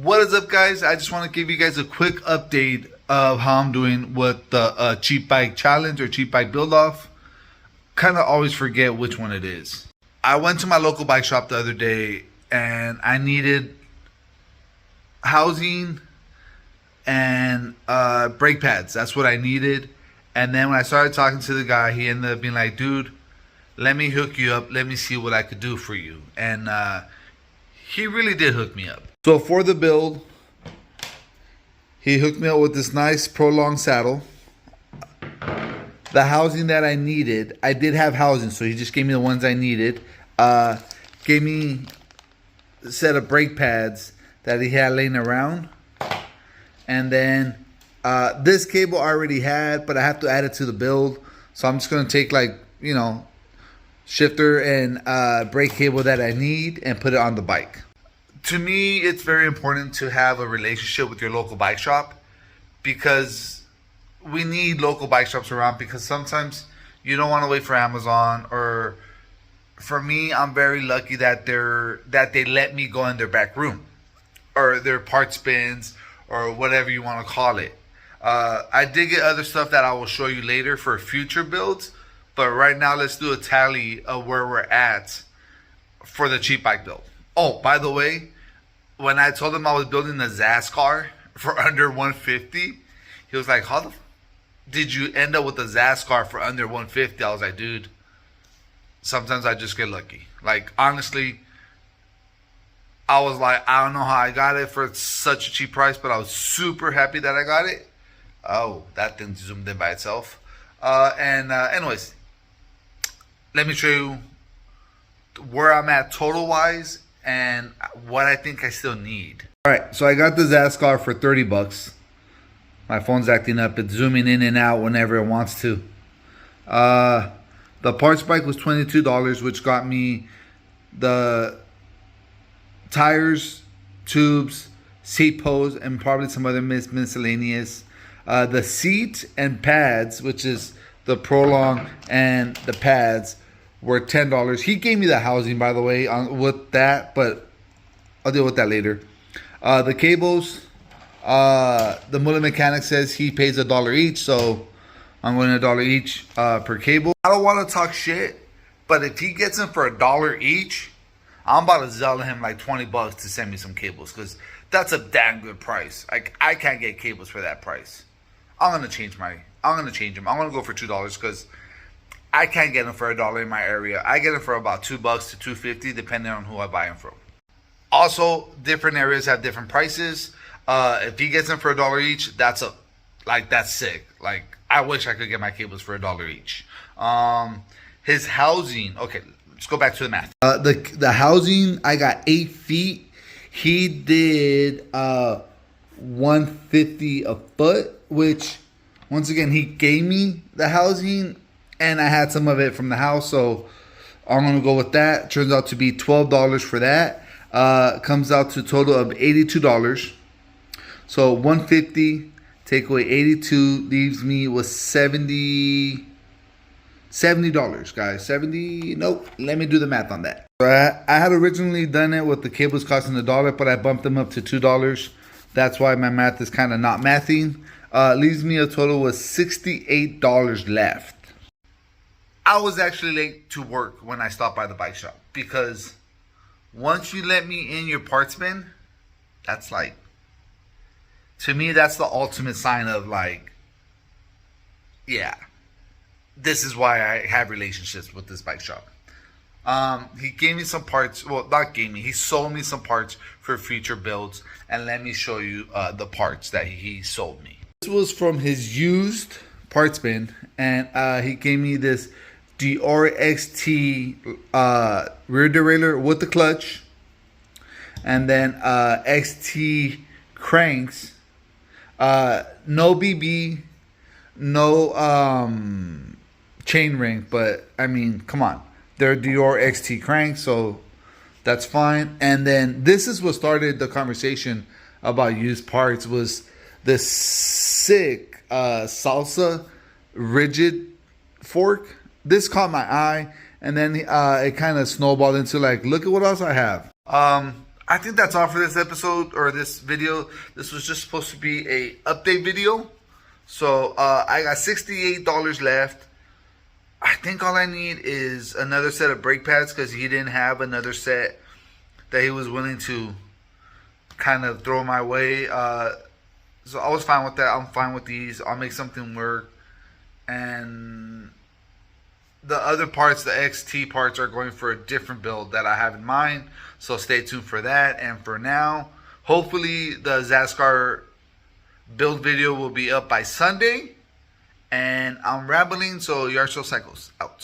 What is up, guys? I just want to give you guys a quick update of how I'm doing with the cheap bike challenge or cheap bike build off. Kind of always forget which one it is. I went to my local bike shop the other day and I needed housing and brake pads. That's what I needed. And then when I started talking to the guy, he ended up being like, dude, let me hook you up. Let me see what I could do for you. And he really did hook me up. So for the build, he hooked me up with this nice Prolong saddle. The housing that I needed, I did have housing, so he just gave me the ones I needed. Gave me a set of brake pads that he had laying around. And then this cable I already had, but I have to add it to the build. So I'm just going to take, like, you know, shifter and brake cable that I need and put it on the bike. To me, it's very important to have a relationship with your local bike shop, because we need local bike shops around, because sometimes you don't want to wait for Amazon. Or for me, I'm very lucky that they let me go in their back room or their parts bins or whatever you want to call it. I did get other stuff that I will show you later for future builds, but right now let's do a tally of where we're at for the cheap bike build. Oh, by the way, when I told him I was building the Zaz car for under 150, he was like, how the did you end up with the Zaz car for under 150? I was like, dude, sometimes I just get lucky. Like, honestly, I was like, I don't know how I got it for such a cheap price, but I was super happy that I got it. Oh, that thing zoomed in by itself. Anyways, let me show you where I'm at total wise and what I think I still need. All right, so I got the Zaz car for 30 bucks. My phone's acting up. It's zooming in and out whenever it wants to. The parts bike was $22, which got me the tires, tubes, seat posts, and probably some other miscellaneous. The seat and pads, which is the Prolong and the pads, were $10. He gave me the housing, by the way, with that, but I'll deal with that later. The cables, the Mullet Mechanic says he pays $1 each, so I'm going $1 each per cable. I don't want to talk shit, but if he gets them for $1 each, I'm about to sell him like 20 bucks to send me some cables, because that's a damn good price. Like, I can't get cables for that price. I'm gonna change them. I'm gonna go for $2, because I can't get them for $1 in my area. I get them for about $2 to $2.50, depending on who I buy them from. Also, different areas have different prices. If he gets them for $1 each, that's sick. Like, I wish I could get my cables for $1 each. His housing. Okay, let's go back to the math. The housing, I got 8 feet. He did $150 a foot, which, once again, he gave me the housing, and I had some of it from the house, so I'm gonna go with that. Turns out to be $12 for that. Comes out to a total of $82. So $150 take away 82 leaves me with $70, guys. 70. Nope. Let me do the math on that. I had originally done it with the cables costing $1, but I bumped them up to $2. That's why my math is kind of not mathing. Leaves me a total with $68 left. I was actually late to work when I stopped by the bike shop, because once you let me in your parts bin, that's like, to me, that's the ultimate sign of, like, yeah, this is why I have relationships with this bike shop. He gave me some parts. Well, not gave me. He sold me some parts for future builds, and let me show you the parts that he sold me. This was from his used parts bin, and he gave me this Deore XT rear derailleur with the clutch, and then XT cranks. No BB, no chain ring, but I mean, come on, they're Deore XT cranks, so that's fine. And then this is what started the conversation about used parts, was this sick Salsa rigid fork. This caught my eye, and then it kind of snowballed into, like, look at what else I have. I think that's all for this episode or this video. This was just supposed to be a update video. So I got $68 left. I think all I need is another set of brake pads because he didn't have another set that he was willing to kind of throw my way. So I was fine with that. I'm fine with these. I'll make something work. And the other parts, the XT parts, are going for a different build that I have in mind. So stay tuned for that. And for now, hopefully the Zascar build video will be up by Sunday. And I'm rambling, so Yard Show Cycles out.